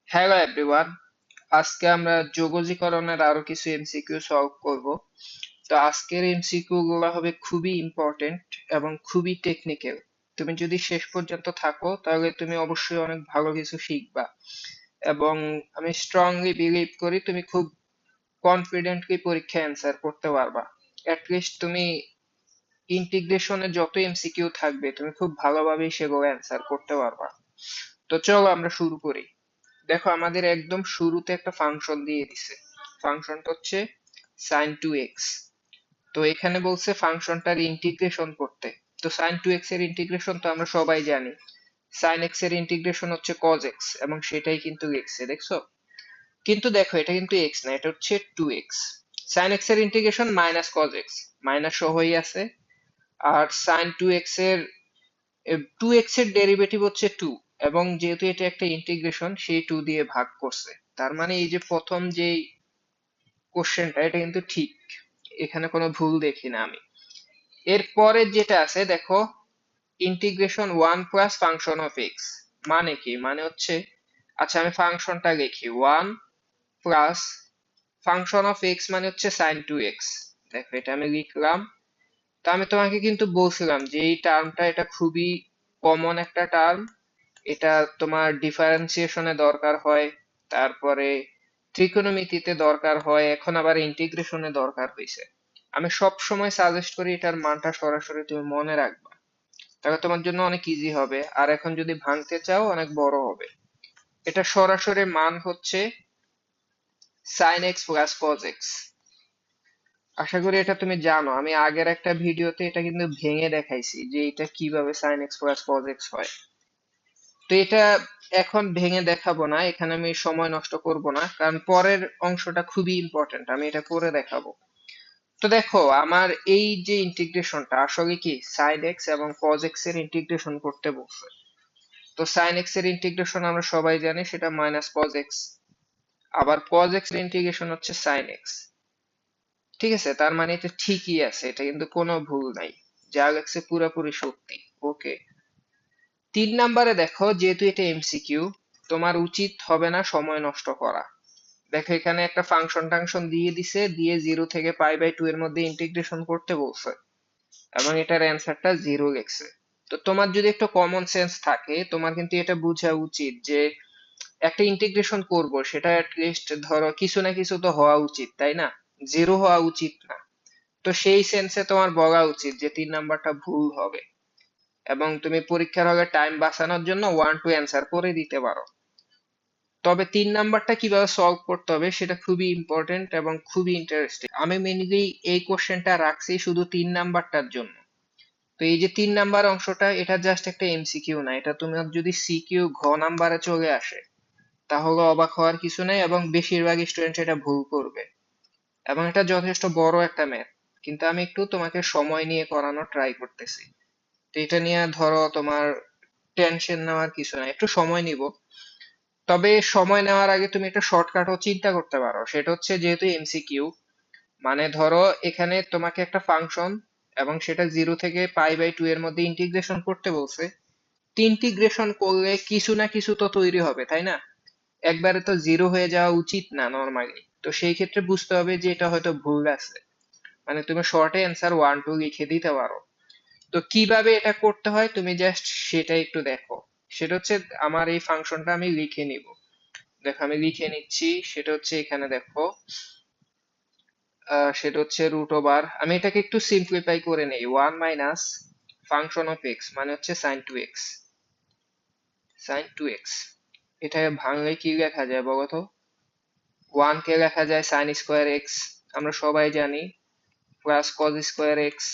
Hello everyone, আজকে আমরা যোগজীকরণের আরো কিছু এমসিকিউ সলভ করব। তো আজকের এমসিকিউ গুলো হবে খুবই ইম্পর্টেন্ট এবং খুবই টেকনিক্যাল। তুমি যদি শেষ পর্যন্ত থাকো তাহলে তুমি অবশ্যই অনেক ভালো কিছু শিখবা, এবং আমি স্ট্রংলি বিলিভ করি তুমি খুব কনফিডেন্টলি পরীক্ষা অ্যান্সার করতে পারবা। লিস্ট তুমি ইন্টিগ্রেশনে যত এমসিকিউ থাকবে তুমি খুব ভালোভাবেই সেগুলো অ্যান্সার করতে পারবা। তো চলো আমরা শুরু করি। দেখো, আমাদের একদম শুরুতে একটা ফাংশন দিয়ে দিছে। ফাংশনটা হচ্ছে sin 2x। তো এখানে বলছে ফাংশনটার ইন্টিগ্রেশন করতে। তো sin 2x এর ইন্টিগ্রেশন তো আমরা সবাই জানি। sin x এর ইন্টিগ্রেশন হচ্ছে cos x, এবং সেটাই কিন্তু লিখছে, দেখছো? কিন্তু দেখো, এটা কিন্তু x না, এটা হচ্ছে 2x। sin x এর integration minus cos x, minus সহই আছে। আর sin 2x এর 2x এর ডেরিভেটিভ হচ্ছে 2, এবং যেহেতু এটা একটা ইন্টিগ্রেশন সেই 2 দিয়ে ভাগ করছে। তার মানে এই যে প্রথম যে কোশ্চেনটা, এটা কিন্তু ঠিক, এখানে কোনো ভুল দেখি না আমি। এরপরে যেটা আছে দেখো, integration 1 plus function of x. মানে কি? মানে হচ্ছে, আচ্ছা আমি ফাংশনটা লিখি, 1 প্লাস ফাংশন অফ এক্স মানে হচ্ছে সাইন 2x। দেখো, এটা আমি লিখলাম। তো আমি তোমাকে কিন্তু বলছিলাম যে এই টার্মটা এটা খুবই কমন একটা টার্ম। এটা তোমার ডিফারেন্সিয়েশনে দরকার হয়, তারপরে ত্রিকোণমিতিতে দরকার হয়, এখন আবার ইন্টিগ্রেশনে দরকার হয়েছে। আমি সব সময় সাজেস্ট করি এটার মানটা সরাসরি তুমি মনে রাখবা, তাহলে তোমার জন্য অনেক ইজি হবে। আর এখন যদি ভাঙতে চাও অনেক বড় হবে। এটা সরাসরি মান হচ্ছে sin x plus cos x। আশা করি এটা তুমি জানো, আমি আগের একটা ভিডিওতে এটা কিন্তু ভেঙে দেখাইছি যে এটা কিভাবে sin x plus cos x হয়। তো এটা এখন ভেঙে দেখাবো না, এখানে আমি সময় নষ্ট করব না, কারণ পরের অংশটা খুবই ইম্পর্টেন্ট, আমি এটা করে দেখাবো। তো দেখো, আমার এই যে ইন্টিগ্রেশনটা আসলে কি sin x এবং cos x এর ইন্টিগ্রেশন করতে বলছে। তো sin x এর ইন্টিগ্রেশন আমরা সবাই জানি, সেটা মাইনাস cos x। আবার cos x এর ইন্টিগ্রেশন হচ্ছে sin x। ঠিক আছে, তার মানে এটা ঠিকই আছে, এটা কিন্তু কোনো ভুল নাই, যা লেখছে পুরোপুরি সত্যি। ওকে। 3 নাম্বারে দেখো, যেহেতু এটা এমসিকিউ, তোমার উচিত হবে না সময় নষ্ট করা। দেখো, এখানে একটা ফাংশন টাংশন দিয়ে দিছে, দিয়ে 0 থেকে π/2 এর মধ্যে ইন্টিগ্রেশন করতে বলছে, এবং এটার অ্যান্সারটা 0 লিখছে। তো তোমার যদি একটু কমন সেন্স থাকে, তোমার কিন্তু এটা বোঝা উচিত যে একটা ইন্টিগ্রেশন করব, সেটা লিস্ট ধরো কিছু না কিছু তো হওয়া উচিত, তাই না? 0 হওয়া উচিত না। তো সেই সেন্সে তোমার বলা উচিত যে 3 নাম্বারটা ভুল হবে, এবং তুমি পরীক্ষার হলে টাইম বাঁচানোর জন্য 1 2 অ্যান্সার করে দিতে পারো। তবে 3 নাম্বারটা কিভাবে সলভ করতে হবে সেটা খুবই ইম্পর্টেন্ট এবং খুবই ইন্টারেস্টিং। আমি মেনলি এই কোশ্চেনটা রাখছি শুধু 3 নাম্বারটার জন্য। তো এই যে 3 নাম্বার অংশটা, এটা জাস্ট একটা এমসিকিউ না, এটা তোমার যদি সিকিউ নাম্বারে চলে আসে তাহলে অবাক হওয়ার কিছু নেই, এবং বেশিরভাগ স্টুডেন্ট এটা ভুল করবে। এবং এটা যথেষ্ট বড় একটা ম্যাথ, কিন্তু আমি একটু তোমাকে সময় নিয়ে করানোর ট্রাই করতেছি। তো এটা নিয়ে ধরো তোমার টেনশন নেওয়ার কিছু নাই, একটু সময় নিব। তবে সময় নেওয়ার আগে তুমি একটা শর্টকাটও চিন্তা করতে পারো, সেটা হচ্ছে যেহেতু এমসিকিউ, মানে ধরো এখানে তোমাকে একটা ফাংশন এবং সেটা 0 থেকে π/2 এর মধ্যে ইন্টিগ্রেশন করতে বলছে। ইন্টিগ্রেশন করলে কিছু না কিছু তো তৈরি হবে, তাই না? একবারে তো 0 হয়ে যাওয়া উচিত না নর্মালি। তো সেই ক্ষেত্রে বুঝতে হবে যে এটা হয়তো ভুল আছে, মানে তুমি শর্টে অ্যান্সার 1 2 লিখে দিতে পারো। তো কিভাবে এটা করতে হয় তুমি জাস্ট সেটা একটু দেখো। সেটা হচ্ছে, আমার এই ফাংশনটা আমি লিখে নিব। দেখো, আমি লিখে নিচ্ছি। সেটা হচ্ছে এখানে দেখো, সেটা হচ্ছে √, আমি এটাকে একটু সিম্পলিফাই করে নেই, 1 মাইনাস ফাংশন অফ এক্স মানে হচ্ছে sin 2x। এটা ভাঙলে কি লেখা যায় বলো তো? 1 কে লেখা যায় সাইন স্কোয়ার এক্স, আমরা সবাই জানি, প্লাস কজ স্কোয়ার এক্স,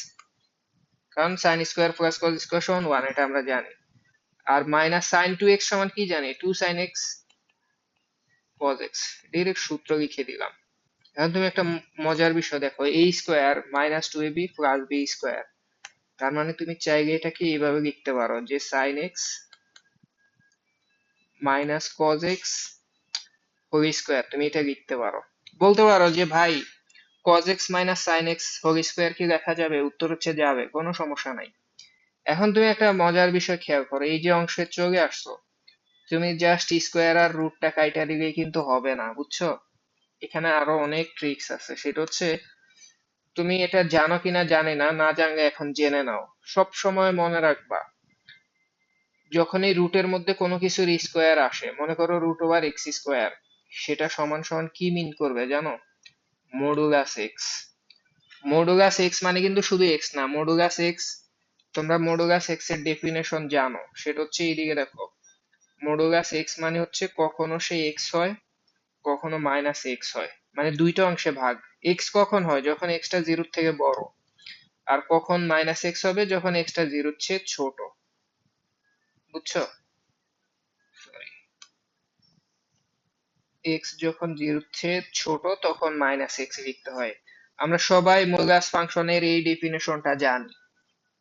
কারণ sine square plus cos square সমান 1, এটা আমরা জানি। আর মাইনাস sin 2x সমান কি জানি, 2 sin x cos x। Direct সূত্র লিখে দিলাম। এখন তুমি একটা মজার বিষয় দেখো, a square minus 2ab plus b square. তার মানে তুমি চাইলে এটাকে এইভাবে লিখতে পারো যে sin x minus cos x whole square, তুমি এটা লিখতে পারো। বলতে পারো যে ভাই, cos x minus sin x whole square কি লেখা যাবে? উত্তর হচ্ছে যাবে, কোনো সমস্যা নাই। এখন তুমি একটা মজার বিষয় খেয়াল করো, এই যে অংশে চলে আসছো, তুমি জাস্ট স্কোয়ার আর রুটটা কাইটা দিলেই কিন্তু হবে না, বুঝছো? এখানে আরো অনেক ট্রিক্স আছে। সেটা হচ্ছে, তুমি এটা জানো কিনা জানি না, না জানলে এখন জেনে নাও। সব সময় মনে রাখবা, যখন এই রুটের মধ্যে কোনো কিছুর স্কোয়ার আসে, মনে করো রুট ওভার এক্স স্কোয়ার, সেটা সমান সমান কি মিন করবে জানো? Modulus x. মডুলাস এক্স মানে কিন্তু শুধু এক্স না, মডুলাস এক্স, তোমরা মডুলাস এক্স এর ডেফিনেশন জানো, সেটা হচ্ছে এইদিকে দেখো। মডুলাস এক্স মানে হচ্ছে কখনো সে এক্স হয়, কখনো মাইনাস এক্স হয়, মানে দুইটা অংশে ভাগ। এক্স কখন হয়? যখন এক্সটা জিরোর থেকে বড়। আর কখন মাইনাস এক্স হবে? যখন এক্সটা জিরোর চেয়ে ছোট। বুঝছো? সরি, এক্স যখন জিরোর চেয়ে ছোট তখন মাইনাস এক্স লিখতে হয়। আমরা সবাই মডুলাস ফাংশনের এই ডেফিনেশনটা জানি,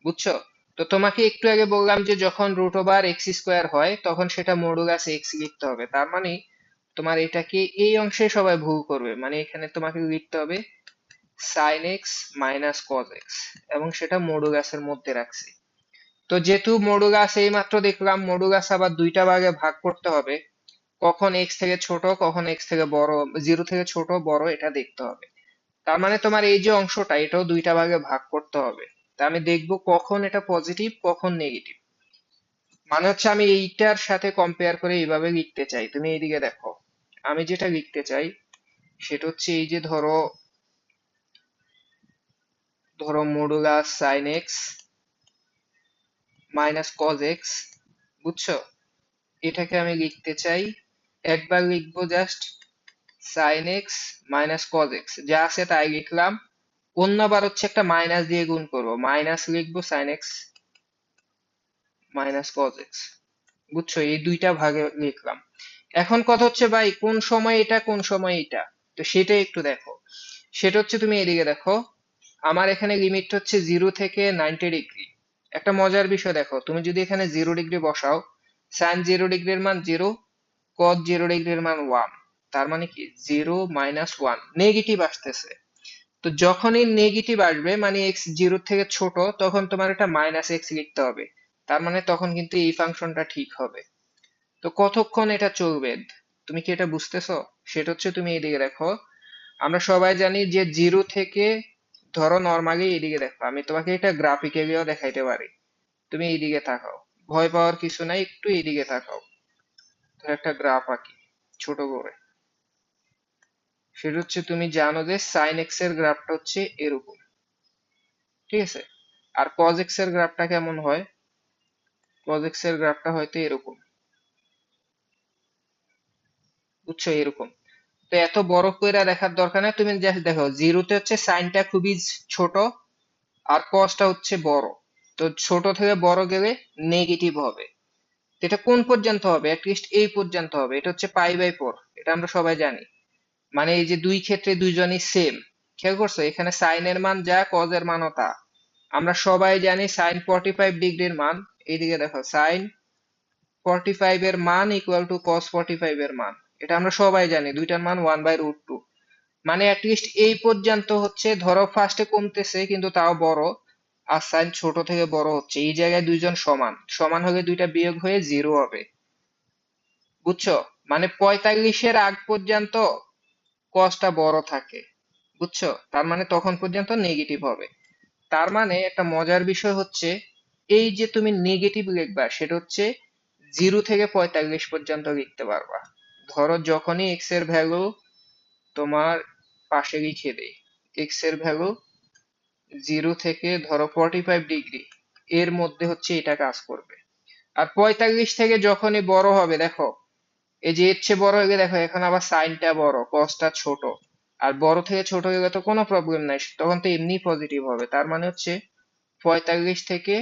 বুঝছো? তো তোমাকে একটু আগে বললাম যে যখন রুট ওভার এক্স স্কোয়ার হয় তখন সেটা মডুলাস এক্স লিখতে হবে। তার মানে তোমার এটাকে এই অংশে সবাই ভুল করবে, মানে এখানে তোমাকে লিখতে হবে sine x minus cos x, এবং সেটা মডুলাসের মধ্যে রাখছি। তো যেহেতু মডুলাস এইমাত্র দেখলাম, মডুলাস আবার দুইটা ভাগে ভাগ করতে হবে, কখন এক্স থেকে ছোট কখন এক্স থেকে বড়, জিরো থেকে ছোট বড়, এটা দেখতে হবে। তার মানে তোমার এই যে অংশটা, এটাও দুইটা ভাগে ভাগ করতে হবে। তা আমি দেখবো কখন এটা পজিটিভ কখন নেগেটিভ। মানে হচ্ছে আমি এইটার সাথে কম্পেয়ার করে এইভাবে লিখতে চাই। তুমি এইদিকে দেখো, আমি যেটা লিখতে চাই সেটা হচ্ছে এই যে ধরো, modulus sine x minus cos x, বুঝছো? এটাকে আমি লিখতে চাই, একবার লিখবো just sine x minus cos x, যা আছে তাই লিখলাম। অন্যবার হচ্ছে একটা মাইনাস দিয়ে গুণ করবো, মাইনাস লিখবো sine x minus cos x. বুঝছো? এই দুইটা ভাগে লিখলাম। এখন কথা হচ্ছে ভাই, কোন সময় এটা কোন সময় এটা, তো সেটাই একটু দেখো। সেটা হচ্ছে, তুমি এদিকে দেখো, আমার এখানে লিমিট হচ্ছে 0 থেকে 90 ডিগ্রি। একটা মজার বিষয় দেখো, তুমি যদি এখানে 0 ডিগ্রি বসাও, সাইন 0 ডিগ্রির মান 0, কজ 0 ডিগ্রির মান 1। তার মানে কি 0 - 1 নেগেটিভ আসতেছে। তো যখনই নেগেটিভ আসবে মানে এক্স জিরোর থেকে ছোট, তখন তোমার এটা মাইনাস এক্স লিখতে হবে। তার মানে তখন কিন্তু এই ফাংশনটা ঠিক হবে। তো কতক্ষণ এটা চলবে, তুমি কি এটা বুঝতেছো? সেটা হচ্ছে, তুমি এইদিকে দেখো, আমরা সবাই জানি যে জিরো থেকে, ধরো নর্মালি এইদিকে দেখো, আমি তোমাকে এটা গ্রাফিক্যালিও দেখাইতে পারি। তুমি এইদিকে তাকাও, ভয় পাওয়ার কিছু নাই, একটু এইদিকে তাকাও। ধর একটা গ্রাফ আঁকি ছোট করে। সেটা হচ্ছে, তুমি জানো যে সাইন এক্স এর গ্রাফটা হচ্ছে এরকম, ঠিক আছে? আর কজ এক্স এর গ্রাফটা কেমন হয়? কজ এক্স এর গ্রাফটা হয়তো এরকম, বুঝছো? এরকম। তো এত বড় কইরা দেখার দরকার নেই, তুমি জাস্ট দেখো জিরোতে হচ্ছে সাইনটা খুবই ছোট আর কসটা হচ্ছে বড়। তো ছোট থেকে বড় গেলে নেগেটিভ হবে। তো এটা কোন পর্যন্ত হবে? অ্যাটলিস্ট এই পর্যন্ত হবে। এটা হচ্ছে π/4, এটা আমরা সবাই জানি। মানে এই যে দুই ক্ষেত্রে দুইজনই সেম। খেয়াল করছো, এখানে সাইনের মান যা কজ এর মানও তা। আমরা সবাই জানি সাইন 45 ডিগ্রির মান, এইদিকে দেখো সাইন 45 এর মান ইকুয়াল টু কস 45 এর মান। এটা আমরা সবাই জানি, দুইটার মান 1/√2। মানে অ্যাটলিস্ট এই পর্যন্ত হচ্ছে, ধরো ফার্স্টে কমতেছে কিন্তু তাও বড়, আর সাইন ছোট থেকে বড় হচ্ছে, এই জায়গায় দুইজন সমান, সমান হলে দুইটা বিয়োগ হয়ে জিরো হবে। বুঝছো? মানে 45-এর আগ পর্যন্ত কসটা বড় থাকে, বুঝছো? তার মানে তখন পর্যন্ত নেগেটিভ হবে। তার মানে একটা মজার বিষয় হচ্ছে, এই যে তুমি নেগেটিভ লিখবা সেটা হচ্ছে 0 থেকে 45 পর্যন্ত লিখতে পারবা। ধরো যখনই এক্স এর ভ্যালু তোমার পাশে লিখে দেই, এক্স এর ভ্যালু 0 থেকে ধরো 45 ডিগ্রি, এর মধ্যে হচ্ছে এটা কাজ করবে। আর 45 থেকে যখনই বড় হবে, দেখো এই যে এর চেয়ে বড় হয়ে দেখো, এখন আবার সাইনটা বড় কসটা ছোট। আর বড় থেকে ছোট হয়ে গেলে তো কোনো প্রবলেম নাই, তখন তো এমনি পজিটিভ হবে। তার মানে হচ্ছে 45 থেকে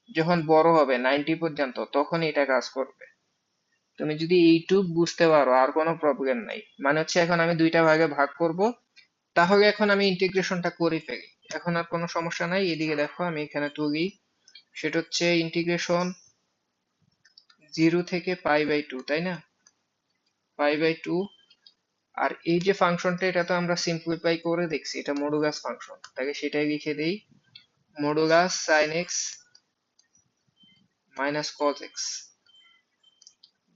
যখন বড় হবে 90 পর্যন্ত, তখন এটা কাজ করবে। তুমি যদি এইটুক বুঝতে পারো আর কোনো প্রবলেম নাই। মানে হচ্ছে এখন আমি দুইটা ভাগে ভাগ করব, তাহলে এখন আমি ইন্টিগ্রেশনটা করে ফেলি, এখন আর কোনো সমস্যা নাই। এদিকে দেখো আমি এখানে তুলি, সেটা হচ্ছে ইন্টিগ্রেশন 0 থেকে π/2, তাই না? π/2। আর এই যে ফাংশনটা, এটা তো আমরা সিম্পলিফাই করে দেখছি, এটা মডুলাস ফাংশন, তাকে সেটাই লিখে দেই, modulus sine x minus cos x,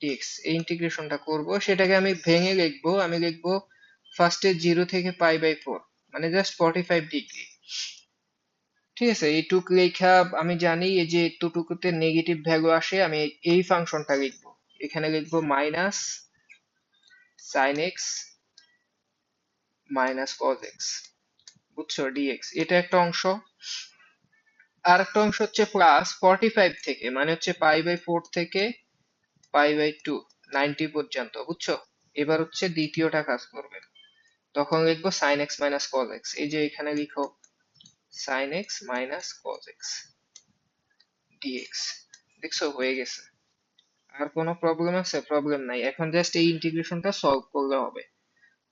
dx, এই ইন্টিগ্রেশনটা করব, সেটাকে আমি ভেঙে লিখবো। আমি লিখবো ফার্স্টে 0 থেকে π/4, মানে জাস্ট 45 ডিগ্রি। ঠিক আছে, এইটুক লেখা আমি জানি এই যে এতটুকুতে নেগেটিভ ভ্যালু আসে, আমি এই ফাংশনটা লিখবো। এখানে লিখবো minus sine x minus cos x, বুঝছো, ডিএক্স, এটা একটা অংশ। আর একটা অংশ হচ্ছে প্লাস 45 থেকে, মানে হচ্ছে π/4 থেকে π/2, 90 পর্যন্ত, বুঝছো। এবার হচ্ছে দ্বিতীয়টা কাজ করবে, তখন লিখবো sine x minus cos x. এই যে এখানে লিখো sine x minus cos x dx. দেখছো, হয়ে গেছে। আর কোনো প্রবলেম আছে? প্রবলেম নাই, এখন জাস্ট এই ইন্টিগ্রেশনটা সলভ করলে হবে।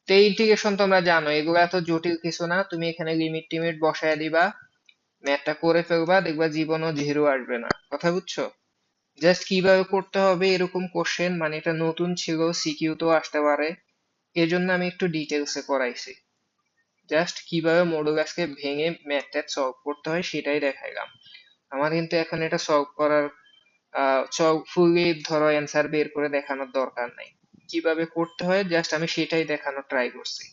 তো এই ইন্টিগ্রেশন তোমরা জানো, এগুলো এত জটিল কিছু না। তুমি এখানে লিমিট টিমিট বসায় দিবা, ম্যাথটা করে ফেলবা, দেখবা জীবনও জিরো আসবে না। কথা বুঝছো? জাস্ট কিভাবে করতে হবে এরকম কোশ্চেন, মানে এটা নতুন ছিল, সিকিউ তো আসতে পারে, এজন্য আমি একটু ডিটেলসে করাইছি। জাস্ট কিভাবে মডুলাসকে ভেঙে ম্যাথটা সলভ করতে হয় সেটাই দেখাইলাম। আমার কিন্তু এখন এটা সলভ করার ফুললি ধরো অ্যান্সার বের করে দেখানোর দরকার নাই। কিভাবে করতে হয় জাস্ট আমি সেটাই দেখানোর ট্রাই করছি।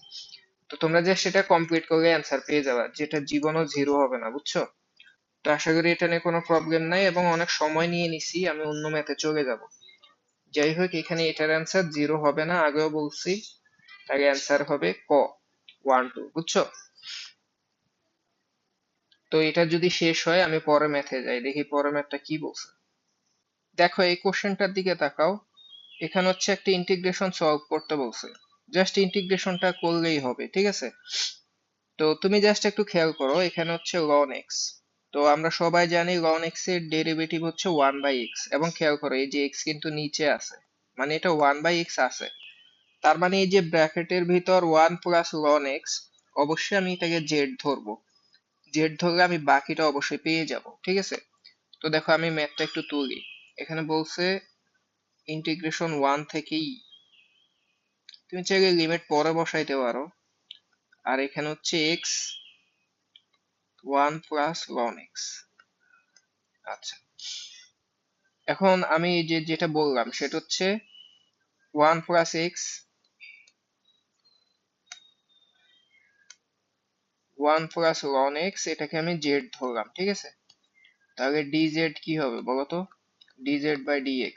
তো তোমরা জাস্ট সেটা কমপ্লিট করলে অ্যান্সার পেয়ে যাবে, যেটা জীবনও জিরো হবে না, বুঝছো। তো আশা করি এটা নিয়ে কোনো প্রবলেম নাই, এবং অনেক সময় নিয়ে নিছি, আমি অন্য ম্যাথে চলে যাব। যাই হোক, এখানে এটার অ্যান্সার জিরো হবে না, আগেও বলছি। তার অ্যান্সার হবে ক, 1 2, বুঝছো। তো এটা যদি শেষ হয় আমি পরের ম্যাথে যাই, দেখি পরের ম্যাথটা কি বলছে। দেখো এই কোশ্চেনটার দিকে তাকাও, এখানে হচ্ছে একটা ইন্টিগ্রেশন সলভ করতে বলছে। জাস্ট ইন্টিগ্রেশনটা করলেই হবে, ঠিক আছে। তো তুমি জাস্ট একটু খেয়াল করো, এখানে হচ্ছে ln x। তো আমরা সবাই জানি ln x এর ডেরিভেটিভ হচ্ছে 1/x, এবং খেয়াল করো এই যে x কিন্তু নিচে আছে, মানে এটা 1/x আছে। তার মানে এই যে ব্র্যাকেটের ভিতর 1 প্লাস ln x, অবশ্যই আমি এটাকে z ধরবো। z ধরলে আমি বাকিটা অবশ্যই পেয়ে যাব, ঠিক আছে। তো দেখো আমি ম্যাথটা একটু তুলি। এখানে বলছে ইন্টিগ্রেশন 1 থেকে e, তুমি চাইলে লিমিট পরে বসাইতে পারো। আর এখানে হচ্ছে x 1 প্লাস ln x। আচ্ছা, এখন আমি যেটা বললাম সেটা হচ্ছে 1 plus x, 1 plus ln x, এটাকে আমি জেড ধরলাম, ঠিক আছে। তাহলে dz কি হবে বলো তো? dz বাই dx,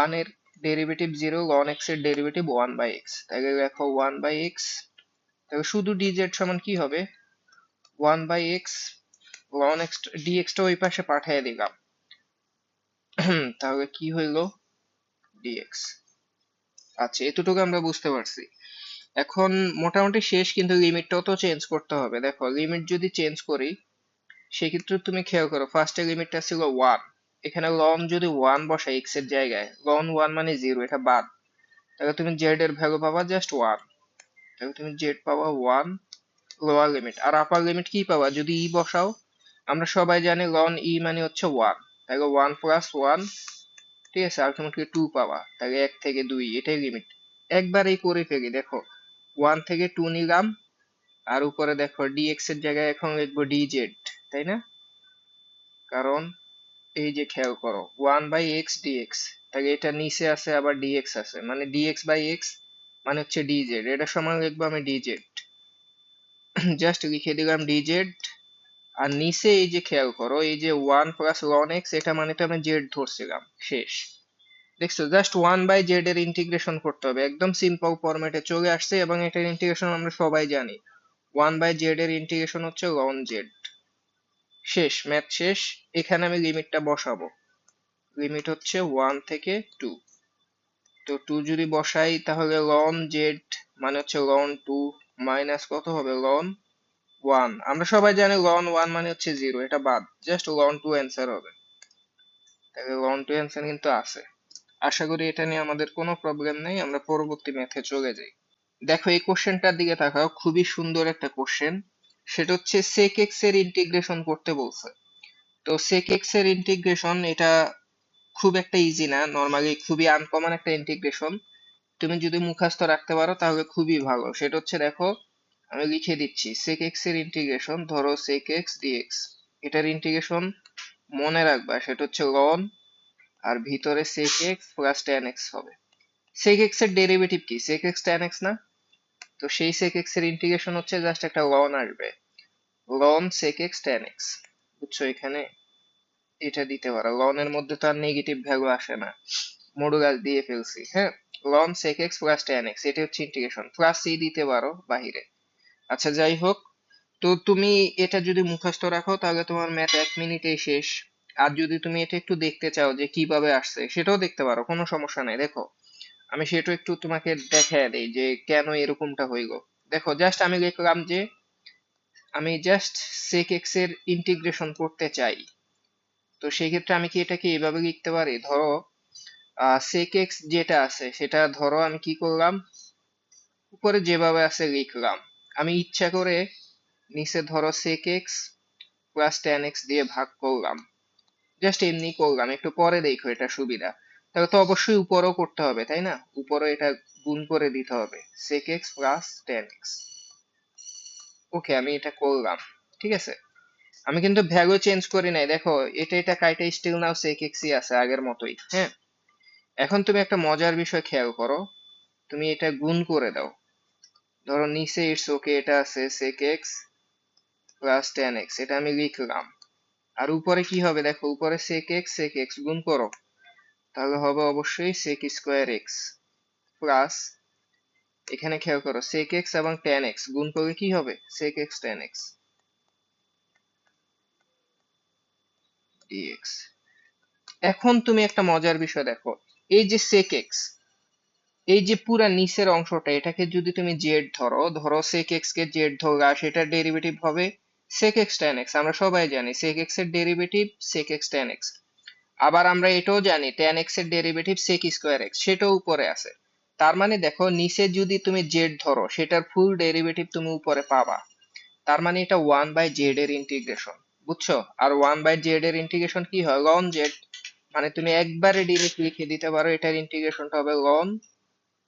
1 এর ডেরিভেটিভ 0, ln x এর ডেরিভেটিভ 1/x, তাহলে দেখো 1/x, তাহলে শুধু dz সমান কি হবে? 1/x ln x, dx টা ওই পাশে পাঠিয়ে দিলাম। তাহলে কি হইলো? dx। আচ্ছা, এতটুকু আমরা বুঝতে পারছি। এখন মোটামুটি শেষ, কিন্তু লিমিটটাও তো চেঞ্জ করতে হবে। দেখো লিমিট যদি চেঞ্জ করি, সেক্ষেত্রে তুমি খেয়াল করো, ফার্স্টে লিমিটটা ছিল 1, এখানে লন যদি 1 বসাই x এর জায়গায়, লন 1 মানে 0, এটা বাদ। তাহলে তুমি z এর ভ্যালু পাবা জাস্ট 1, তাহলে তুমি z পাবা 1 লোয়ার লিমিট। আর আপার লিমিট কি পাবা যদি e বসাও? আমরা সবাই জানি লন e মানে হচ্ছে 1, তাহলে 1 প্লাস 1, ঠিক আছে, আলটিমেটলি 2 পাওয়া, তাহলে 1 থেকে 2, এটাই লিমিট। একবারেই করে ফেলি, দেখো 1 থেকে 2 নিলাম, আর উপরে দেখো dx এর জায়গায় এখন লিখবো dz, তাই না? কারণ এই যে খেয়াল করো 1/x dx, তাহলে এটা নিচে আছে আবার dx আছে, মানে dx/x মানে হচ্ছে dz, এটা সমান লিখবো আমি dz। জাস্ট লিখে দিলাম dz। আর নিচে এই যে খেয়াল করো, এই যে 1 প্লাস ln x, এটা মানে তো আমি z ধরছিলাম, শেষ। দেখছো, জাস্ট 1/z এর ইন্টিগ্রেশন করতে হবে, একদম সিম্পল ফরম্যাটে চলে আসছে, এবং এটার ইন্টিগ্রেশন আমরা সবাই জানি, 1/z এর ইন্টিগ্রেশন হচ্ছে ln z। শেষ, ম্যাথ শেষ। এখানে আমি লিমিটটা বসাবো, লিমিট হচ্ছে 1 থেকে 2। তো 2 যদি বসাই, তাহলে ln z মানে হচ্ছে ln 2 মাইনাস কত হবে? ln 1। আমরা সবাই জানি ln 1 মানে হচ্ছে 0, এটা বাদ, জাস্ট ln 2 অ্যান্সার হবে। তাহলে ln 2 অ্যান্সার কিন্তু আছে। আশা করি এটা নিয়ে আমাদের কোনো প্রবলেম নেই, আমরা পরবর্তী ম্যাথে চলে যাই। দেখো এই কোশ্চেনটার দিকে তাকাও, খুবই সুন্দর একটা কোশ্চেন। সেটা হচ্ছে sec x এর ইন্টিগ্রেশন করতে বলছে। তো sec x এর ইন্টিগ্রেশন এটা খুব একটা ইজি না, নরমালি খুবই আনকমন একটা ইন্টিগ্রেশন। তুমি যদি মুখস্থ রাখতে পারো তাহলে খুবই ভালো। সেটা হচ্ছে, দেখো আমি লিখে দিচ্ছি, sec x এর ইন্টিগ্রেশন, ধরো sec x dx, এটার ইন্টিগ্রেশন মনে রাখবা, সেটা হচ্ছে ln আর ভিতরে sec x plus tan x হবে। sec x এর ডেরিভেটিভ কি? sec x tan x না? তো সেই sec x এর ইন্টিগ্রেশন হচ্ছে জাস্ট একটা ln আসবে, ln sec x tan x। বুঝছো? এখানে এটা দিতে পারো, ln এর মধ্যে তো আর নেগেটিভ ভ্যালু আসে না, মডুলাস দিয়ে ফেলছি। হ্যাঁ, ln sec x plus tan x, এটা হচ্ছে ইন্টিগ্রেশন, প্লাস c দিতে পারো বাহিরে। আচ্ছা যাই হোক, তো তুমি এটা যদি মুখস্থ রাখো তাহলে তোমার ম্যাথ 1 মিনিটেই শেষ। আর যদি তুমি এটা একটু দেখতে চাও যে কিভাবে আসছে, সেটাও দেখতে পারো, কোনো সমস্যা নাই। দেখো আমি সেটা একটু তোমাকে দেখায় দেই যে কেন এরকমটা হইলো। দেখো জাস্ট আমি লিখলাম যে আমি জাস্ট sec x এর ইন্টিগ্রেশন করতে চাই। তো সেই ক্ষেত্রে আমি কি এটাকে এভাবে লিখতে পারি? ধরো sec x যেটা আছে সেটা ধরো আমি কি করলাম, উপরে যেভাবে আছে লিখলাম। আমি ইচ্ছা করে নিচে ধরো sec x plus tan x দিয়ে ভাগ করলাম, জাস্ট এমনি করলাম, একটু পরে দেখো এটা সুবিধা। তাহলে তো অবশ্যই উপরেও করতে হবে, তাই না? উপরে এটা গুণ করে দিতে হবে, sec x plus tan x। ওকে, আমি এটা করলাম, ঠিক আছে। আমি কিন্তু ভ্যালু চেঞ্জ করি নাই, দেখো এটা কাইটা স্টিল নাও sec x ই আছে আগের মতোই। হ্যাঁ, এখন তুমি একটা মজার বিষয় খেয়াল করো, তুমি এটা গুণ করে দাও। ধরো নিচে ইটস ওকে, এটা আছে sec x plus tan x, এটা আমি লিখলাম। আর উপরে কি হবে দেখো, উপরে sec x গুণ করো, তাহলে হবে অবশ্যই sec স্কোয়ার x প্লাস, এখানে খেয়াল করো sec x এবং tan x গুণ করলে কি হবে, sec x tan x dx। এখন তুমি একটা মজার বিষয় দেখো, এই যে sec x, এই যে পুরা নিচের অংশটা, এটাকে যদি তুমি জেড ধরো, ধরো sec x কে জেড ধরো, আর সেটার ডেরিভেটিভ হবে sec x tan x। আমরা সবাই জানি sec x এর derivative sec x tan x। আবার আমরা এটাও জানি tan x এর ডেরিভেটিভ sec স্কোয়ার x, সেটাও উপরে আছে। তার মানে দেখো নিচে যদি তুমি জেড ধরো, সেটার ফুল ডেরিভেটিভ তুমি উপরে পাবা। তার মানে এটা 1/z এর ইন্টিগ্রেশন, বুঝছো? আর 1/z এর ইন্টিগ্রেশন কি হয়, ln z। মানে তুমি একবারে ডিরেক্ট লিখে দিতে পারো এটার ইন্টিগ্রেশনটা হবে ln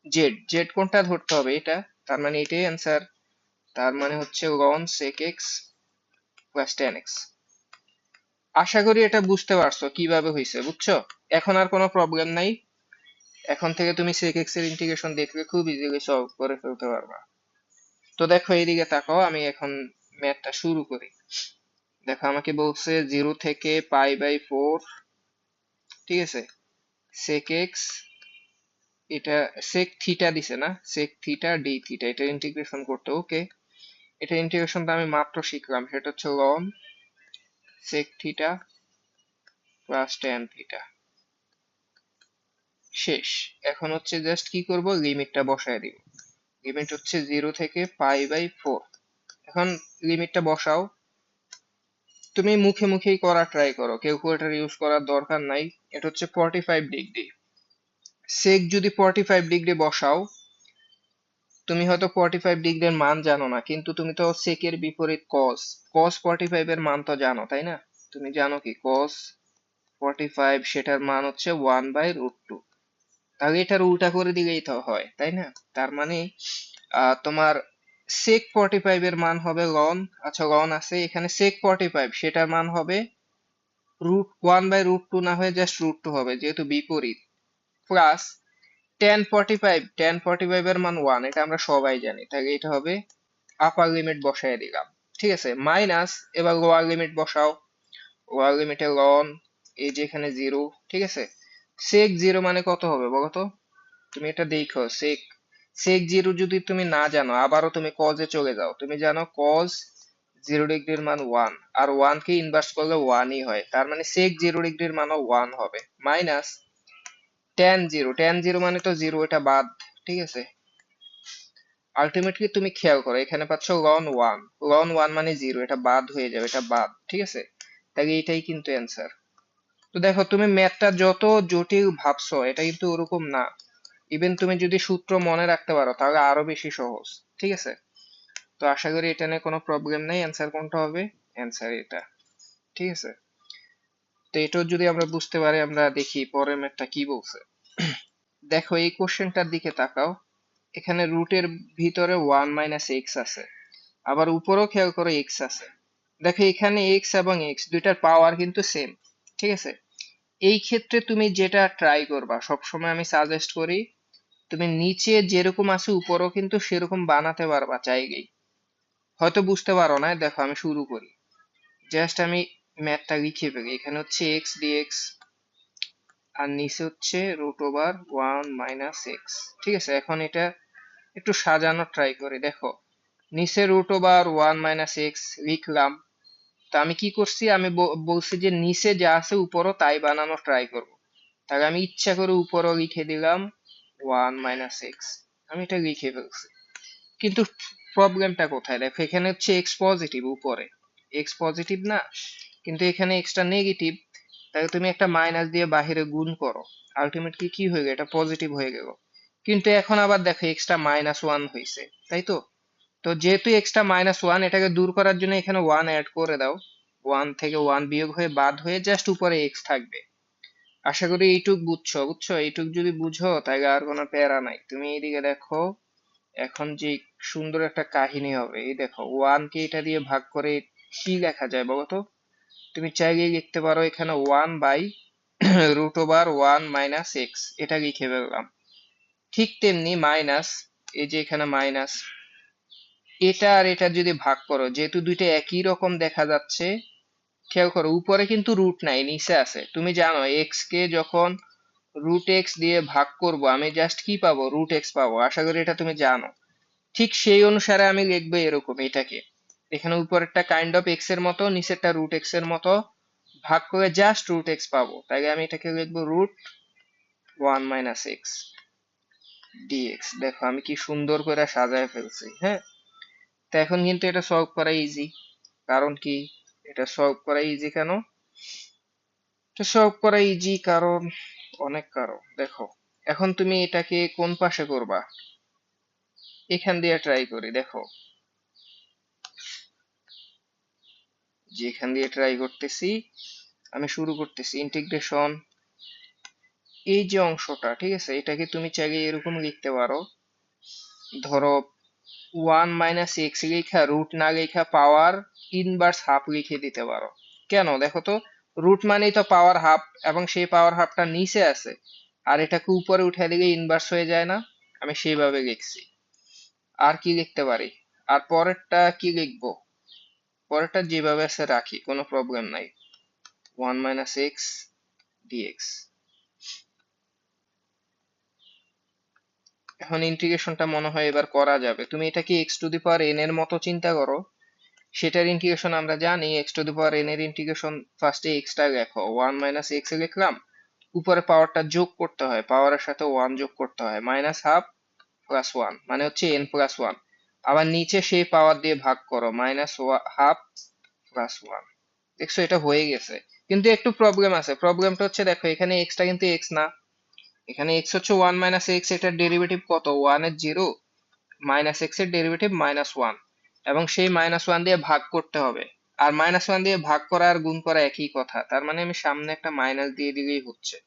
জেড। জেড কোনটা ধরতে হবে, এটা। তার মানে এটাই অ্যান্সার। তার মানে হচ্ছে ln sec x plus tan x। আশা করি এটা বুঝতে পারছো কিভাবে হয়েছে, বুঝছো? এখন আর কোনো প্রবলেম নাই, এখন থেকে তুমি sec x এর ইন্টিগ্রেশন দেখলে খুব ইজিলি সলভ করে ফেলতে পারবা। তো দেখো এইদিকে তাকাও, আমি এখন ম্যাথটা শুরু করি। দেখো আমাকে বলছে 0 থেকে π/4, ঠিক আছে, sec x, এটা sec থিটা দিছে না, sec থিটা d থিটা, এটা ইন্টিগ্রেশন করতে। ওকে, এটা ইন্টিগ্রেশনটা আমি মাত্র শিখলাম, সেটা হচ্ছে ln sec theta plus tan theta. শেষ। এখন হচ্ছে জাস্ট কি করব, লিমিটটা বসায় দিব। লিমিট হচ্ছে 0 থেকে π/4। এখন লিমিটটা বসাও। তুমি মুখে মুখেই করা ট্রাই করো, ক্যালকুলেটর ইউজ করার দরকার নাই। এটা হচ্ছে 45 ডিগ্রি। সেক যদি 45 ডিগ্রি বসাও, তুমি হয়তো 45 ডিগ্রির মান জানো না, কিন্তু তুমি তো সেকের বিপরীত কস, কস 45 এর মান তো জানো, তাই না? তুমি জানো কি কস 45, সেটার মান হচ্ছে 1/√2। তাহলে এটার উল্টা করে দিলেই তো হয়, তাই না? তার মানে তোমার sec 45 এর মান হবে ln, আচ্ছা ln আছে এখানে sec 45, সেটার মান হবে √1/√2 না হয়ে জাস্ট √2 হবে, যেহেতু বিপরীত। প্লাস tan 45 এর মান 1, এটা আমরা সবাই জানি, তাহলে এটা হবে, আপার লিমিট বসায় দিলাম, ঠিক আছে। মাইনাস, এবার লোয়ার লিমিট বসাও। লোয়ার লিমিটে ln, এই যে এখানে 0, ঠিক আছে। sec 0 মানে কত হবে বলো তো? তুমি এটা দেখো, sec sec 0 যদি তুমি না জানো, আবারও তুমি cos এ চলে যাও, তুমি জানো cos 0 ডিগ্রির মান 1, আর 1 কে ইনভার্স করলে 1 ই হয়, তার মানে sec 0 ডিগ্রির মানও 1 হবে। মাইনাস tan 0 মানে তো 0, এটা বাদ, ঠিক আছে। আলটিমেটলি তুমি খেয়াল করো, এখানে পাচ্ছ ln 1, ln 1 মানে 0, এটা বাদ হয়ে যাবে, এটা বাদ, ঠিক আছে। তাহলে এটাই কিন্তু অ্যান্সার। তো দেখো তুমি ম্যাথটা যত জটিল ভাবছো, এটা কিন্তু ওরকম না। ইভেন তুমি যদি সূত্র মনে রাখতে পারো তাহলে আরো বেশি সহজ, ঠিক আছে। তো আশা করি এটা নিয়ে কোনো প্রবলেম নেই। অ্যান্সার কোনটা হবে? অ্যান্সার এটা, ঠিক আছে। তো এটাও যদি আমরা বুঝতে পারি, আমরা দেখি পরের ম্যাথটা কি বলছে। দেখো এই কোশ্চেনটার দিকে তাকাও, এখানে রুটের ভিতরে 1 মাইনাস এক্স আছে, আবার উপরেও খেয়াল করো এক্স আছে। দেখো এখানে এক্স এবং এক্স দুইটার পাওয়ার কিন্তু সেম, ঠিক আছে। এই ক্ষেত্রে তুমি যেটা ট্রাই করবা, সবসময় আমি সাজেস্ট করি তুমি নিচে যেরকম আছে উপরও কিন্তু সেরকম বানাতে পারবা চাইলেই। হয়তো বুঝতে পারো না, দেখো আমি শুরু করি। জাস্ট আমি ম্যাথটা লিখে ফেলি। এখানে হচ্ছে এক্স ডিএক্স আর নিচে হচ্ছে রুট ওভার 1 - x। ঠিক আছে, এখন এটা একটু সাজানো ট্রাই করি। দেখো নিচে রুট ওভার 1 - x লিখলাম। তা আমি কি করছি, আমি বলছি যে নিচে যা আছে উপরও তাই বানানো ট্রাই করব। তাহলে আমি ইচ্ছা করে উপরও লিখে দিলাম 1 - x। আমি এটা লিখে ফেলছি। কিন্তু প্রবলেমটা কোথায়, দেখো এখানে হচ্ছে এক্স পজিটিভ উপরে, এক্স পজিটিভ না, কিন্তু এখানে এক্সটা নেগেটিভ। তাহলে তুমি একটা মাইনাস দিয়ে বাহিরে গুণ করো, আলটিমেটলি কি হয়ে গেল, এটা পজিটিভ হয়ে গেল। কিন্তু এখন আবার দেখো এক্সটা -1 হয়েছে, তাই তো? তো যেহেতু এক্সটা -1, এটাকে দূর করার জন্য এখানে 1 অ্যাড করে দাও। 1 থেকে 1 বিয়োগ হয়ে বাদ হয়ে জাস্ট উপরে এক্স থাকবে। আশা করি এইটুক বুঝছো। বুঝছো, এইটুক যদি বুঝো তাহলে আর কোনো প্যারা নাই। তুমি এইদিকে দেখো, এখন যে সুন্দর একটা কাহিনী হবে। এই দেখো 1 কে এটা দিয়ে ভাগ করে কি লেখা যায় বলো তো? তুমি চাইলেই লিখতে পারো এখানে 1/√1 - x, এটা লিখে ফেললাম। ঠিক তেমনি মাইনাস, এই যে এখানে মাইনাস, এটা আর এটা যদি ভাগ করো, যেহেতু দুইটা একই রকম দেখা যাচ্ছে, খেয়াল করো উপরে কিন্তু রুট নাই, নিচে আছে। তুমি জানো এক্স কে যখন √x দিয়ে ভাগ করব আমি জাস্ট কি পাবো, √x পাবো। আশা করি এটা তুমি জানো। ঠিক সেই অনুসারে আমি লিখবো এরকম এটাকে। এখানে উপরেরটা কাইন্ড অফ এক্স এর মতো, নিচেরটা √x এর মতো, ভাগ করে জাস্ট √x পাবো। তাই আমি এটাকে লিখবো √1 - x dx। দেখো আমি কি সুন্দর করে সাজায় ফেলছি, হ্যাঁ? তো এখন কিন্তু এটা সলভ করা ইজি। কারণ কি, এটা সলভ করা ইজি কেন? এটা সলভ করা ইজি কারণ, অনেক কারণ। দেখো এখন তুমি এটাকে কোন পাশে করবা, এখান দিয়ে ট্রাই করি। দেখো যেখান দিয়ে ট্রাই করতেছি, আমি শুরু করতেছি ইন্টিগ্রেশন। এই যে অংশটা, ঠিক আছে, এটাকে তুমি চাইলে এরকম লিখতে পারো। ধরো 1 - x লেখা, রুট না লেখা পাওয়ার ইনভার্স হাফ লিখে দিতে পারো। কেন দেখো তো, রুট মানেই তো পাওয়ার হাফ, এবং সেই পাওয়ার হাফটা নিচে আছে, আর এটাকে উপরে উঠে দিলে ইনভার্স হয়ে যায় না? আমি সেইভাবে লিখছি। আর কি লিখতে পারি, আর পরেরটা কি লিখবো? পরেরটা যেভাবে আছে রাখি, কোনো প্রবলেম নাই। 1 - x dx। এখন ইন্টিগ্রেশনটা মনে হয় এবার করা যাবে। তুমি এটাকে x⁴n এর মতো চিন্তা করো। সেটার ইন্টিগ্রেশন আমরা জানি, x⁴n এর ইন্টিগ্রেশন ফার্স্টে এক্সটা লেখো, 1 - x লিখলাম। উপরে পাওয়ারটা যোগ করতে হয়, পাওয়ারের সাথে 1 যোগ করতে হয়, -12 + 1 মানে হচ্ছে n+1। আবার নিচে সেই পাওয়ার দিয়ে ভাগ করো, -12 + 1। দেখছো এটা হয়ে গেছে। কিন্তু একটু প্রবলেম আছে। প্রবলেমটা হচ্ছে দেখো এখানে এক্সটা কিন্তু এক্স না, এখানে এক্স হচ্ছে 1 - x, এটার ডেরিভেটিভ কত, 1 এর 0, -x এর ডেরিভেটিভ -1, এবং সেই -1 দিয়ে ভাগ করতে হবে। আর -1 দিয়ে ভাগ করা আর গুণ করা একই কথা, তার মানে আমি সামনে একটা মাইনাস দিয়ে দিলেই হচ্ছে।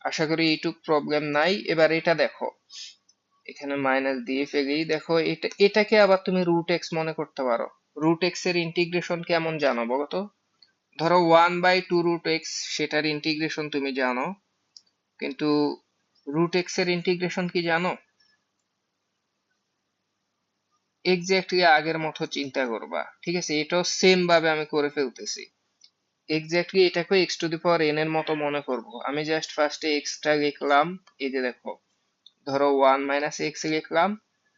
আশা করি এইটুক প্রবলেম নাই। এবার এটা দেখো, এখানে মাইনাস দিয়ে ফেলেই দেখো, এটাকে আবার তুমি √x মনে করতে পারো। √x এর ইন্টিগ্রেশন কেমন জানো বলো তো? ধরো 1/2√x, সেটার ইন্টিগ্রেশন তুমি জানো, কিন্তু √x এর ইন্টিগ্রেশন কি জানো? এক্স্যাক্টলি আগের মতো চিন্তা করবা, ঠিক আছে? এটাও সেম ভাবে আমি করে ফেলতেছি। এক্স্যাক্টলি এটাকে x⁴n এর মতো মনে করব। আমি জাস্ট ফার্স্টে এক্সটা লিখলাম, এই যে দেখো, ধরো 1 - x লিখলাম,